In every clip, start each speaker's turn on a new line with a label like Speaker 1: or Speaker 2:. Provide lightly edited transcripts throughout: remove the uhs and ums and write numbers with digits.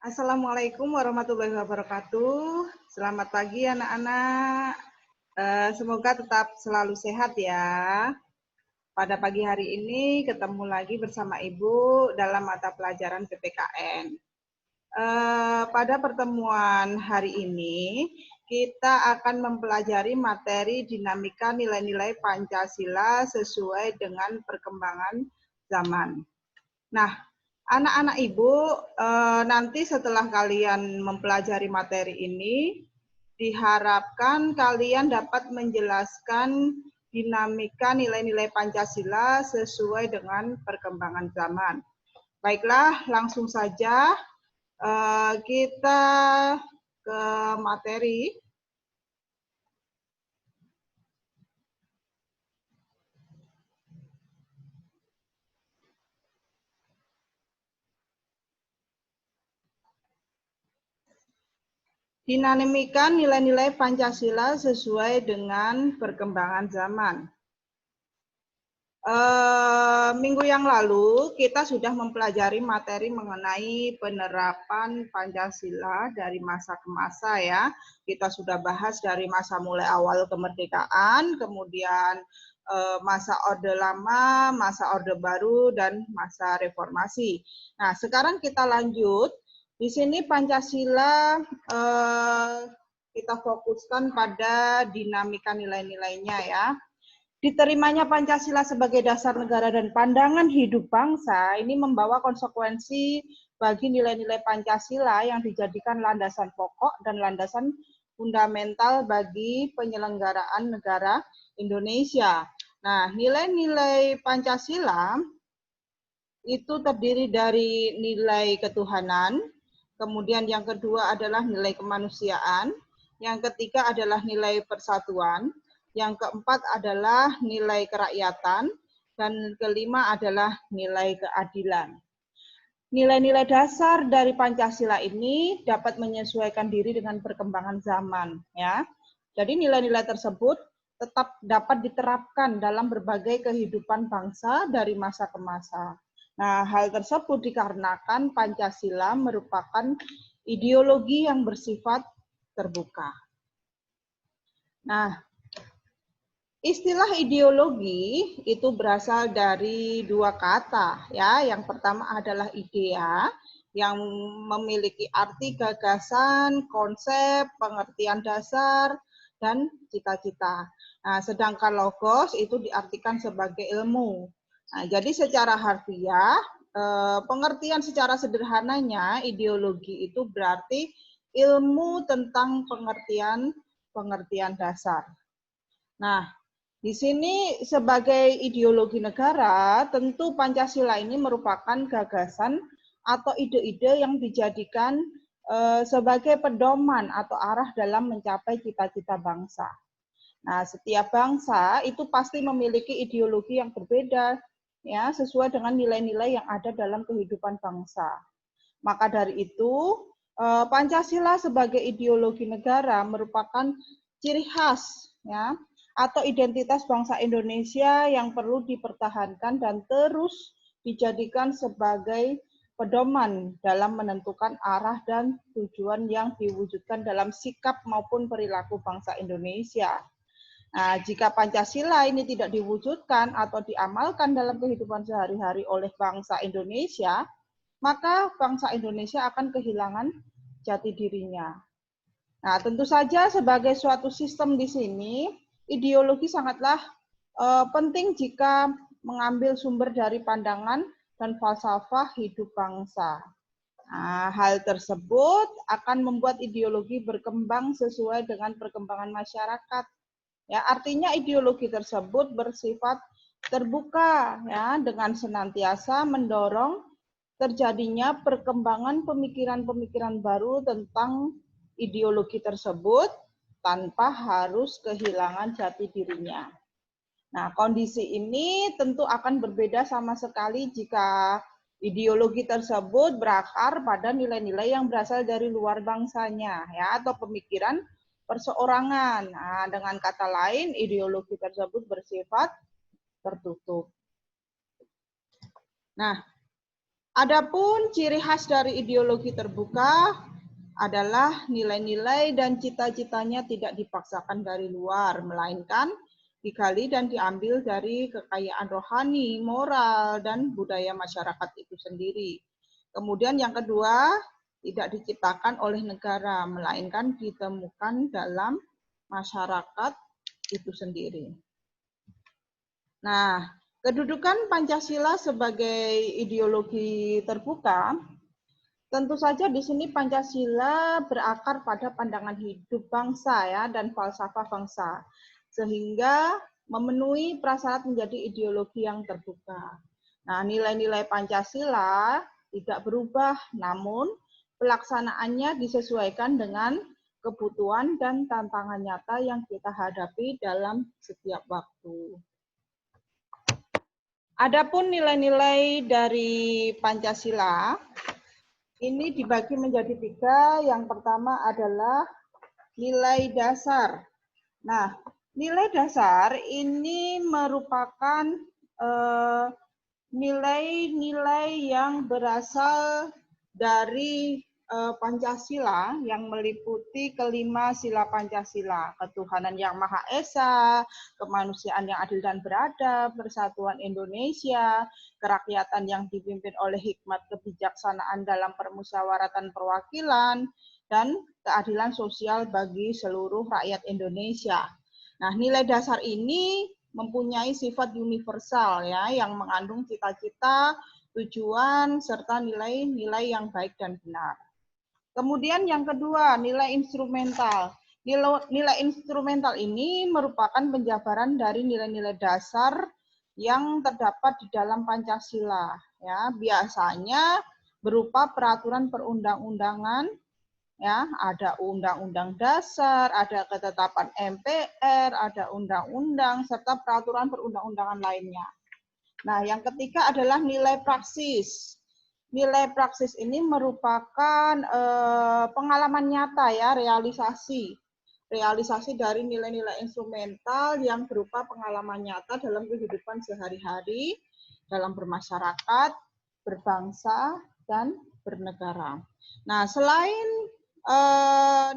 Speaker 1: Assalamualaikum warahmatullahi wabarakatuh. Selamat pagi anak-anak. Semoga tetap selalu sehat ya. Pada pagi hari ini ketemu lagi bersama Ibu dalam mata pelajaran PPKN. Pada pertemuan hari ini kita akan mempelajari materi dinamika nilai-nilai Pancasila sesuai dengan perkembangan zaman. Nah, anak-anak Ibu, nanti setelah kalian mempelajari materi ini, diharapkan kalian dapat menjelaskan dinamika nilai-nilai Pancasila sesuai dengan perkembangan zaman. Baiklah, langsung saja kita ke materi. Dinamika nilai-nilai Pancasila sesuai dengan perkembangan zaman. Minggu yang lalu kita sudah mempelajari materi mengenai penerapan Pancasila dari masa ke masa ya. Kita sudah bahas dari masa mulai awal kemerdekaan, kemudian masa Orde Lama, masa Orde Baru, dan masa reformasi. Nah, sekarang kita lanjut. Di sini Pancasila kita fokuskan pada dinamika nilai-nilainya ya. Diterimanya Pancasila sebagai dasar negara dan pandangan hidup bangsa ini membawa konsekuensi bagi nilai-nilai Pancasila yang dijadikan landasan pokok dan landasan fundamental bagi penyelenggaraan negara Indonesia. Nah, nilai-nilai Pancasila itu terdiri dari nilai ketuhanan, kemudian yang kedua adalah nilai kemanusiaan, yang ketiga adalah nilai persatuan, yang keempat adalah nilai kerakyatan, dan kelima adalah nilai keadilan. Nilai-nilai dasar dari Pancasila ini dapat menyesuaikan diri dengan perkembangan zaman, ya. Jadi nilai-nilai tersebut tetap dapat diterapkan dalam berbagai kehidupan bangsa dari masa ke masa. Nah, hal tersebut dikarenakan Pancasila merupakan ideologi yang bersifat terbuka. Nah, istilah ideologi itu berasal dari dua kata ya. Yang pertama adalah idea yang memiliki arti gagasan, konsep, pengertian dasar, dan cita-cita. Nah, sedangkan logos itu diartikan sebagai ilmu. Nah, jadi secara harfiah, pengertian secara sederhananya ideologi itu berarti ilmu tentang pengertian dasar. Nah, di sini sebagai ideologi negara, tentu Pancasila ini merupakan gagasan atau ide-ide yang dijadikan sebagai pedoman atau arah dalam mencapai cita-cita bangsa. Nah, setiap bangsa itu pasti memiliki ideologi yang berbeda, ya, sesuai dengan nilai-nilai yang ada dalam kehidupan bangsa. Maka dari itu, Pancasila sebagai ideologi negara merupakan ciri khas, ya, atau identitas bangsa Indonesia yang perlu dipertahankan dan terus dijadikan sebagai pedoman dalam menentukan arah dan tujuan yang diwujudkan dalam sikap maupun perilaku bangsa Indonesia. Nah, jika Pancasila ini tidak diwujudkan atau diamalkan dalam kehidupan sehari-hari oleh bangsa Indonesia, maka bangsa Indonesia akan kehilangan jati dirinya. Nah, tentu saja sebagai suatu sistem di sini, ideologi sangatlah penting jika mengambil sumber dari pandangan dan falsafah hidup bangsa. Nah, hal tersebut akan membuat ideologi berkembang sesuai dengan perkembangan masyarakat. Ya, artinya ideologi tersebut bersifat terbuka ya, dengan senantiasa mendorong terjadinya perkembangan pemikiran-pemikiran baru tentang ideologi tersebut tanpa harus kehilangan jati dirinya. Nah, kondisi ini tentu akan berbeda sama sekali jika ideologi tersebut berakar pada nilai-nilai yang berasal dari luar bangsanya ya, atau pemikiran perseorangan. Nah, dengan kata lain, ideologi tersebut bersifat tertutup. Nah, Adapun ciri khas dari ideologi terbuka adalah nilai-nilai dan cita-citanya tidak dipaksakan dari luar, melainkan digali dan diambil dari kekayaan rohani, moral, dan budaya masyarakat itu sendiri. Kemudian yang kedua, tidak diciptakan oleh negara, melainkan ditemukan dalam masyarakat itu sendiri. Nah, kedudukan Pancasila sebagai ideologi terbuka, tentu saja di sini Pancasila berakar pada pandangan hidup bangsa ya dan falsafah bangsa, sehingga memenuhi prasyarat menjadi ideologi yang terbuka. Nah, nilai-nilai Pancasila tidak berubah, namun pelaksanaannya disesuaikan dengan kebutuhan dan tantangan nyata yang kita hadapi dalam setiap waktu. Adapun nilai-nilai dari Pancasila ini dibagi menjadi 3. Yang pertama adalah nilai dasar. Nah, nilai dasar ini merupakan nilai-nilai yang berasal dari Pancasila yang meliputi kelima sila Pancasila, ketuhanan yang Maha Esa, kemanusiaan yang adil dan beradab, persatuan Indonesia, kerakyatan yang dipimpin oleh hikmat kebijaksanaan dalam permusyawaratan perwakilan, dan keadilan sosial bagi seluruh rakyat Indonesia. Nah, nilai dasar ini mempunyai sifat universal ya, yang mengandung cita-cita, tujuan, serta nilai-nilai yang baik dan benar. Kemudian yang kedua, nilai instrumental. Nilai instrumental ini merupakan penjabaran dari nilai-nilai dasar yang terdapat di dalam Pancasila. Ya, biasanya berupa peraturan perundang-undangan, ya, ada undang-undang dasar, ada ketetapan MPR, ada undang-undang, serta peraturan perundang-undangan lainnya. Nah, yang ketiga adalah nilai praksis. Nilai praksis ini merupakan pengalaman nyata ya, realisasi dari nilai-nilai instrumental yang berupa pengalaman nyata dalam kehidupan sehari-hari, dalam bermasyarakat, berbangsa, dan bernegara. Nah, selain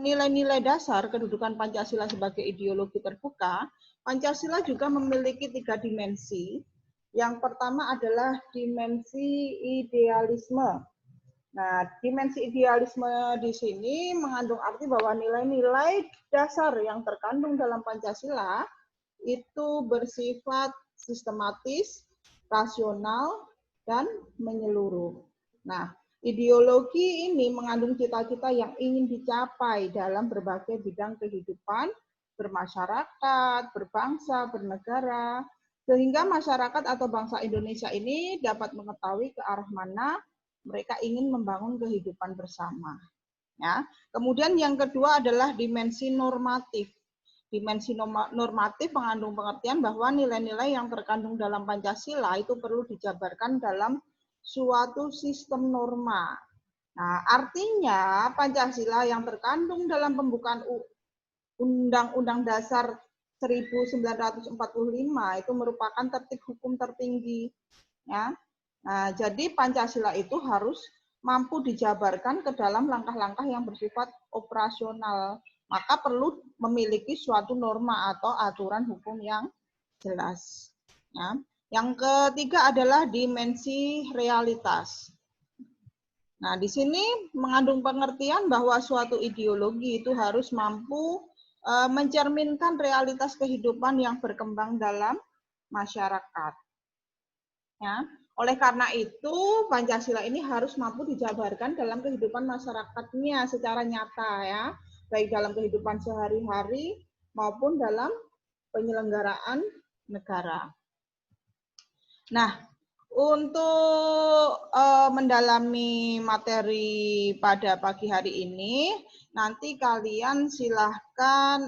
Speaker 1: nilai-nilai dasar kedudukan Pancasila sebagai ideologi terbuka, Pancasila juga memiliki 3 dimensi. Yang pertama adalah dimensi idealisme. Nah, dimensi idealisme di sini mengandung arti bahwa nilai-nilai dasar yang terkandung dalam Pancasila itu bersifat sistematis, rasional, dan menyeluruh. Nah, ideologi ini mengandung cita-cita yang ingin dicapai dalam berbagai bidang kehidupan, bermasyarakat, berbangsa, bernegara, sehingga masyarakat atau bangsa Indonesia ini dapat mengetahui ke arah mana mereka ingin membangun kehidupan bersama. Ya. Kemudian yang kedua adalah dimensi normatif. Dimensi normatif mengandung pengertian bahwa nilai-nilai yang terkandung dalam Pancasila itu perlu dijabarkan dalam suatu sistem norma. Nah, artinya Pancasila yang terkandung dalam pembukaan Undang-Undang Dasar 1945 itu merupakan tertib hukum tertinggi. Ya. Nah, jadi Pancasila itu harus mampu dijabarkan ke dalam langkah-langkah yang bersifat operasional. Maka perlu memiliki suatu norma atau aturan hukum yang jelas. Ya. Yang ketiga adalah dimensi realitas. Nah, di sini mengandung pengertian bahwa suatu ideologi itu harus mampu mencerminkan realitas kehidupan yang berkembang dalam masyarakat. Ya. Oleh karena itu, Pancasila ini harus mampu dijabarkan dalam kehidupan masyarakatnya secara nyata ya, baik dalam kehidupan sehari-hari maupun dalam penyelenggaraan negara. Nah, untuk mendalami materi pada pagi hari ini, nanti kalian silahkan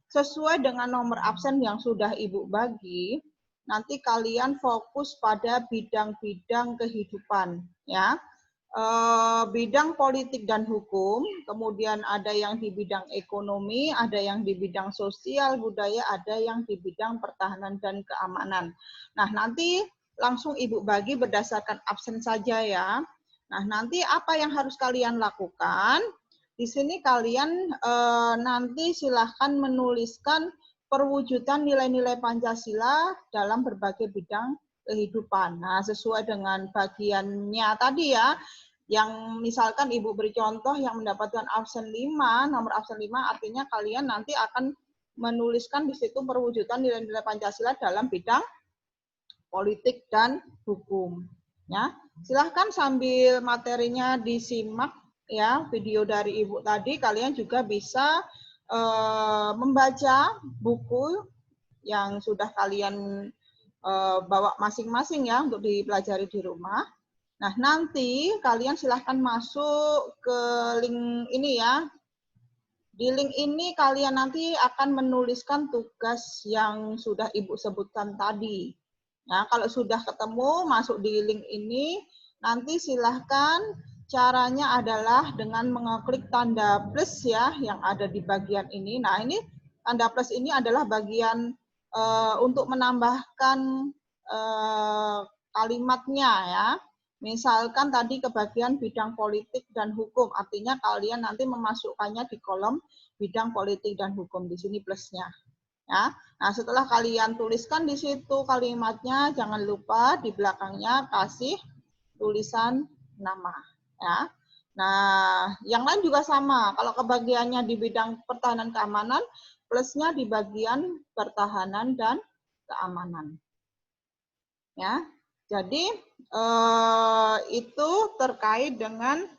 Speaker 1: sesuai dengan nomor absen yang sudah Ibu bagi, nanti kalian fokus pada bidang-bidang kehidupan, ya. Bidang politik dan hukum, kemudian ada yang di bidang ekonomi, ada yang di bidang sosial, budaya, ada yang di bidang pertahanan dan keamanan. Nah, nanti langsung Ibu bagi berdasarkan absen saja ya. Nah, nanti apa yang harus kalian lakukan? Di sini kalian nanti silahkan menuliskan perwujudan nilai-nilai Pancasila dalam berbagai bidang kehidupan. Nah, sesuai dengan bagiannya tadi ya, yang misalkan Ibu beri contoh yang mendapatkan absen 5, nomor absen 5 artinya kalian nanti akan menuliskan di situ perwujudan nilai-nilai Pancasila dalam bidang politik dan hukum. Ya, silahkan sambil materinya disimak ya, video dari Ibu tadi, kalian juga bisa membaca buku yang sudah kalian bawa masing-masing ya untuk dipelajari di rumah. Nah, nanti kalian silahkan masuk ke link ini ya. Di link ini kalian nanti akan menuliskan tugas yang sudah Ibu sebutkan tadi. Nah, kalau sudah ketemu, masuk di link ini, nanti silahkan caranya adalah dengan mengeklik tanda plus ya, yang ada di bagian ini. Nah, ini tanda plus ini adalah bagian untuk menambahkan kalimatnya ya. Misalkan tadi ke bagian bidang politik dan hukum, artinya kalian nanti memasukkannya di kolom bidang politik dan hukum, di sini plusnya. Ya. Nah, setelah kalian tuliskan di situ kalimatnya, jangan lupa di belakangnya kasih tulisan nama. Ya. Nah, yang lain juga sama. Kalau kebagiannya di bidang pertahanan keamanan, plusnya di bagian pertahanan dan keamanan. Ya. Jadi itu terkait dengan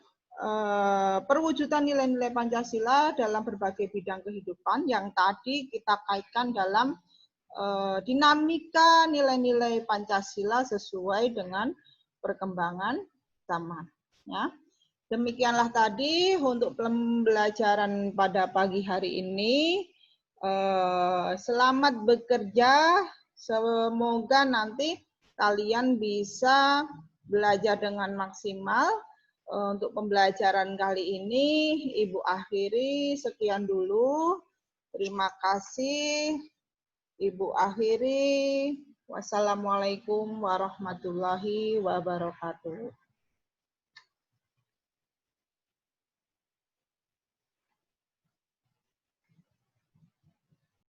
Speaker 1: perwujudan nilai-nilai Pancasila dalam berbagai bidang kehidupan yang tadi kita kaitkan dalam dinamika nilai-nilai Pancasila sesuai dengan perkembangan zaman. Ya. Demikianlah tadi untuk pembelajaran pada pagi hari ini. Selamat bekerja, semoga nanti kalian bisa belajar dengan maksimal. Untuk pembelajaran kali ini, Ibu akhiri. Sekian dulu. Terima kasih. Ibu akhiri. Wassalamualaikum warahmatullahi wabarakatuh.